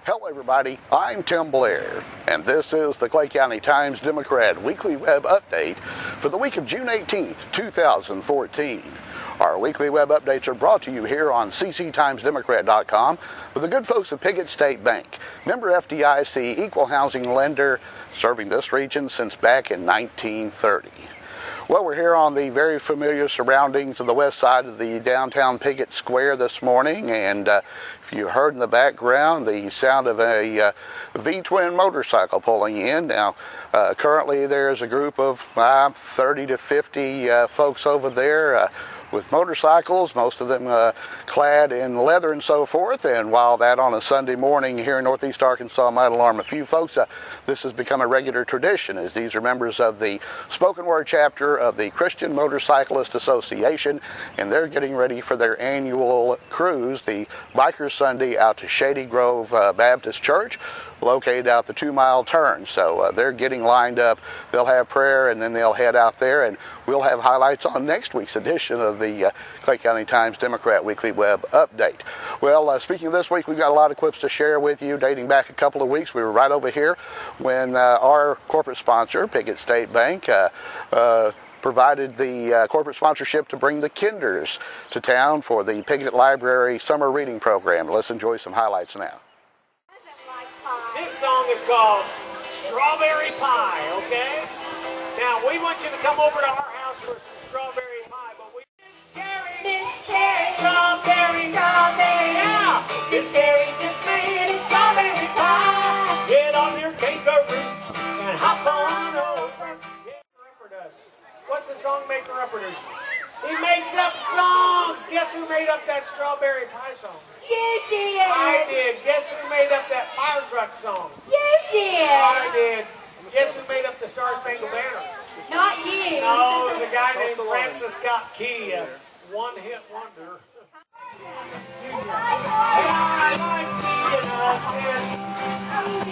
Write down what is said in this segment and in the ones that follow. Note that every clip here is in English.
Hello everybody, I'm Tim Blair, and this is the Clay County Times-Democrat Weekly Web Update for the week of June 18th, 2014. Our weekly web updates are brought to you here on cctimesdemocrat.com with the good folks at Piggott State Bank, member FDIC, equal housing lender, serving this region since back in 1930. Well, we're here on the very familiar surroundings of the west side of the downtown Piggott Square this morning, and if you heard in the background the sound of a V-twin motorcycle pulling in. Now, currently there's a group of 30 to 50 folks over there with motorcycles, most of them clad in leather and so forth. And while that on a Sunday morning here in Northeast Arkansas might alarm a few folks, this has become a regular tradition, as these are members of the spoken word chapter of the Christian Motorcyclist Association, and they're getting ready for their annual cruise, the Bikers Sunday, out to Shady Grove Baptist Church, located out the 2-mile turn. So they're getting lined up. They'll have prayer and then they'll head out there, and we'll have highlights on next week's edition of the Clay County Times-Democrat Weekly Web Update. Well, speaking of this week, we've got a lot of clips to share with you dating back a couple of weeks. We were right over here when our corporate sponsor, Piggott State Bank, provided the corporate sponsorship to bring the Kinders to town for the Piggott Library Summer Reading Program. Let's enjoy some highlights now. This song is called Strawberry Pie, okay? Now, we want you to come over to our house for some strawberry pie, but we... Miss Terry, strawberry, yeah! Miss Terry just made a strawberry pie. Get on your kangaroo and hop on over. What's the song maker upper does? He makes up songs! Guess who made up that strawberry pie song? You did! I did. Guess who made up that fire truck song? You did! I did. Guess who made up the Star Spangled Banner? Not you! No, it was a guy named Francis Scott Key, a one-hit wonder.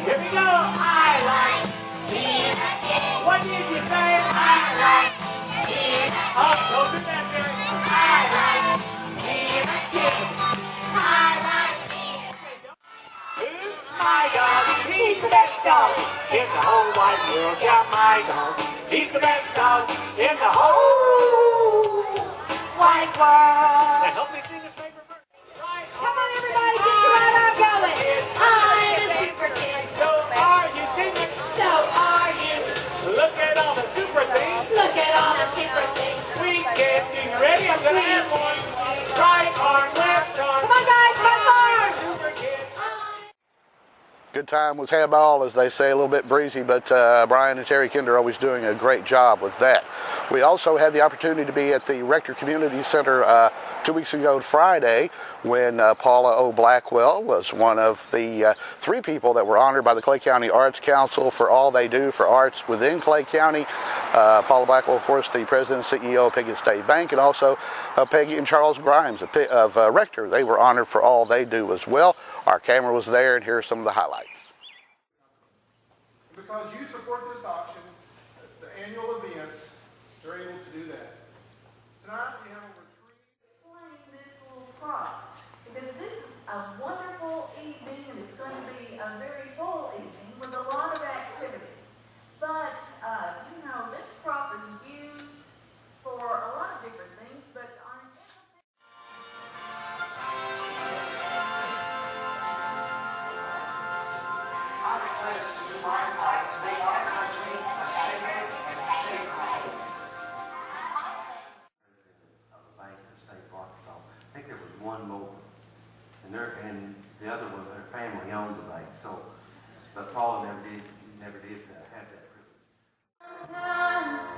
Here we go! I like being a kid. What did you say? I like being a kid. Oh, don't do that, Jerry. I like being a kid. I like being a kid. Who's my dog? He's the best dog in the whole wide world. Yeah, my dog. He's the best dog in the whole wide world. Now help me sing this favorite verse. Right. Come on, everybody, get your right arm going. I'm a super kid. So are you singing? So are you. Look at all the super things. Look at all the super things. We can do. You ready? I'm gonna add one. Right arm, left arm. Come on, guys, one more. Super kid. Good time was had by all, as they say, a little bit breezy, but Brian and Terry Kinder are always doing a great job with that. We also had the opportunity to be at the Rector Community Center 2 weeks ago Friday, when Paula O. Blackwell was one of the 3 people that were honored by the Clay County Arts Council for all they do for arts within Clay County. Paula Blackwell, of course, the president and CEO of Piggott State Bank, and also Peggy and Charles Grimes of Rector. They were honored for all they do as well. Our camera was there, and here are some of the highlights. Because you support this auction, the annual events, they're able to do that. Tonight we have over 3. Explain this little prop, because this is a wonderful evening, and it's going to be a very full evening with a lot of activity. But, you know, this prop is used for a lot of different things, but on I pledge to do my part to make our country a safer and safer place. Of the bank in the state of Arkansas. I think there was one more, and the other one, their family owned the bank. So, but Paula never did have that privilege. Sometimes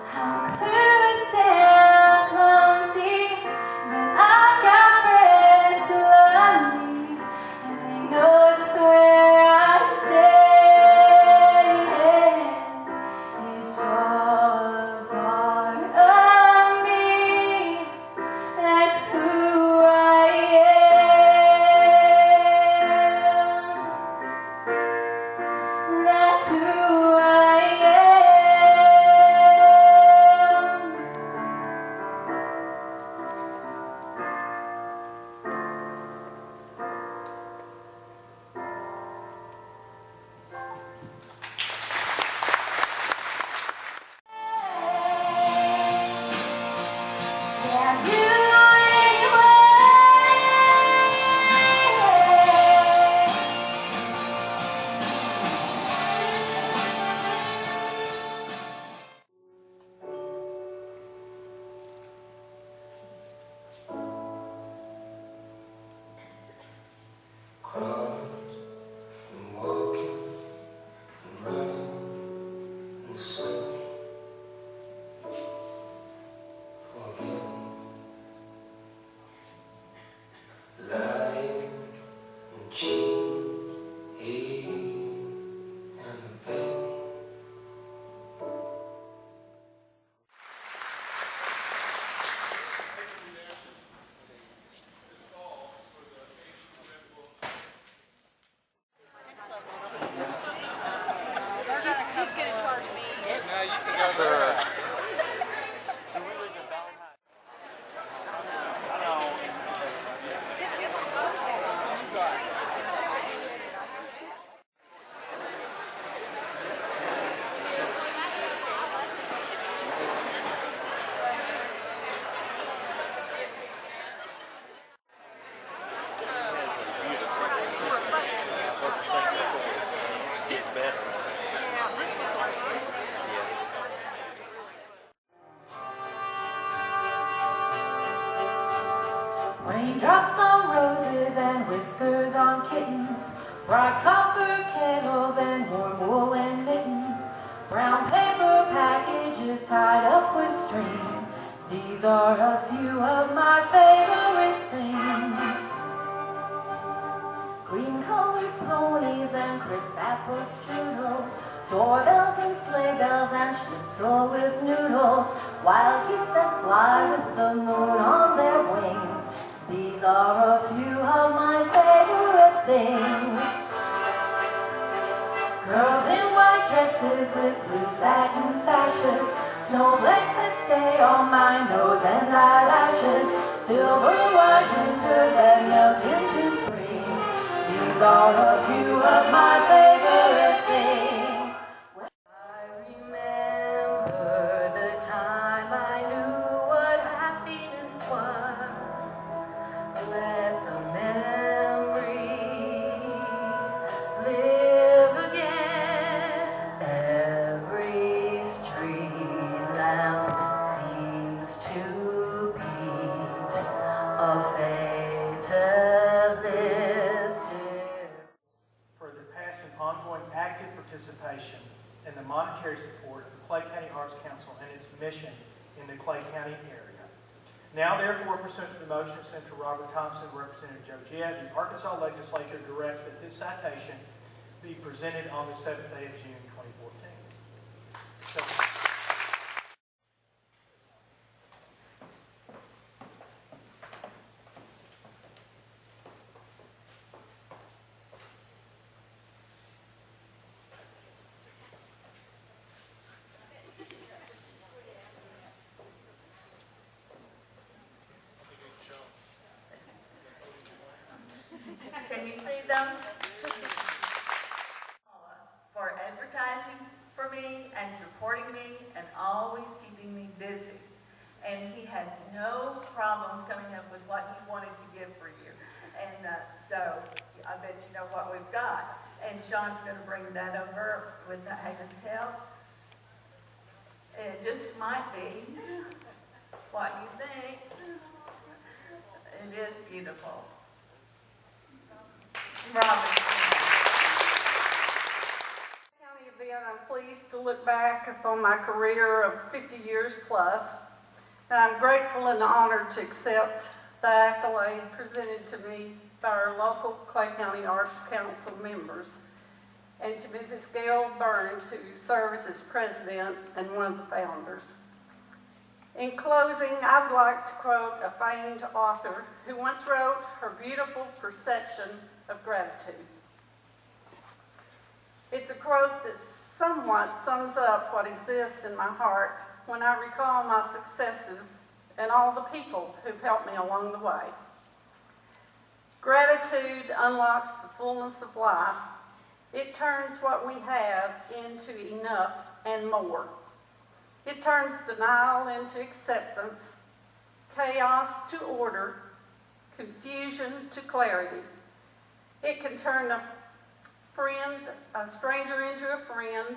how clueless and clumsy, but I've got friends who love me, and they know just where I stand. It's all a part of me. That's who I am. That's who I am. he's going to charge me. Now you can go there. Raindrops on roses and whiskers on kittens, bright copper kettles and warm woolen mittens, brown paper packages tied up with string. These are a few of my favorite things. Green-colored ponies and crisp apple strudels, doorbells and sleigh bells and schnitzel with noodles, wild geese that fly with the moon on their wings. These are a few of my favorite things. Girls in white dresses with blue satin sashes, snowflakes that stay on my nose and eyelashes, silver white winters that melt into spring. These are a few of my favorite things. I remember the time I knew what happiness was. Let the memory live again. Every street lamp seems to beat a fatalistic. For their past and ongoing active participation in the monetary support of the Clay County Arts Council and its mission in the Clay County area. Now, therefore, pursuant to the motion of Senator Robert Thompson, Representative Joe Jett, the Arkansas Legislature directs that this citation be presented on the 7th day of June, 2014. Can you see them? For advertising for me and supporting me and always keeping me busy. And he had no problems coming up with what he wanted to give for you. And so I bet you know what we've got. And Sean's going to bring that over with the Haven's help. It just might be what you think. It is beautiful. Robin. County event, I'm pleased to look back upon my career of 50 years plus, and I'm grateful and honored to accept the accolade presented to me by our local Clay County Arts Council members, and to Mrs. Gail Burns, who serves as president and one of the founders. In closing, I'd like to quote a famed author who once wrote her beautiful perception of gratitude. It's a quote that somewhat sums up what exists in my heart when I recall my successes and all the people who've helped me along the way. Gratitude unlocks the fullness of life. It turns what we have into enough and more. It turns denial into acceptance, chaos to order, confusion to clarity. It can turn a stranger into a friend,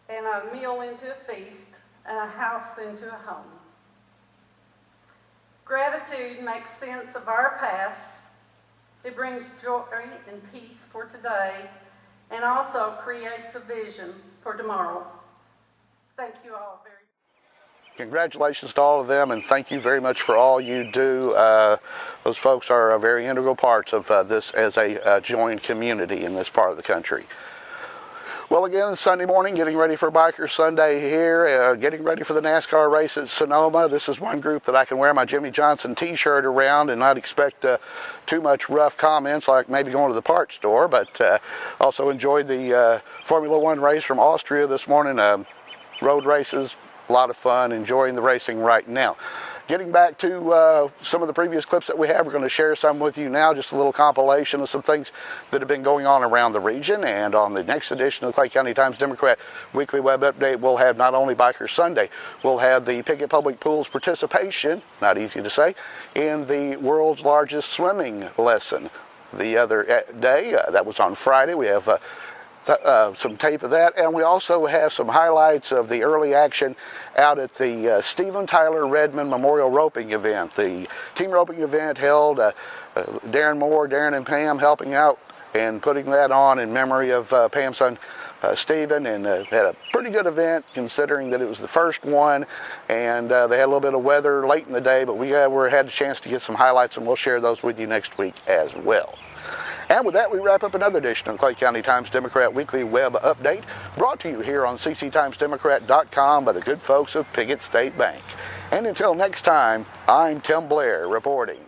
and a meal into a feast, and a house into a home. Gratitude makes sense of our past. It brings joy and peace for today, and also creates a vision for tomorrow. Thank you all very much. Congratulations to all of them, and thank you very much for all you do. Those folks are very integral parts of this as a joined community in this part of the country. Well, again, Sunday morning, getting ready for Biker Sunday here, getting ready for the NASCAR race at Sonoma. This is one group that I can wear my Jimmy Johnson t-shirt around and not expect too much rough comments like maybe going to the parts store, but also enjoyed the Formula One race from Austria this morning. Road races, a lot of fun, enjoying the racing right now. Getting back to some of the previous clips that we have, we're going to share some with you now, just a little compilation of some things that have been going on around the region. And on the next edition of the Clay County Times-Democrat Weekly Web Update, we'll have not only Biker Sunday, we'll have the Piggott Public Pool's participation, not easy to say, in the world's largest swimming lesson the other day. That was on Friday. We have some tape of that, and we also have some highlights of the early action out at the Stephen Tyler Redmond Memorial Roping event. The team roping event held, Darren and Pam helping out and putting that on in memory of Pam's son Stephen, and had a pretty good event considering that it was the first one, and they had a little bit of weather late in the day, but we had a chance to get some highlights, and we'll share those with you next week as well. And with that, we wrap up another edition of the Clay County Times-Democrat Weekly Web Update, brought to you here on cctimesdemocrat.com by the good folks of Piggott State Bank. And until next time, I'm Tim Blair reporting.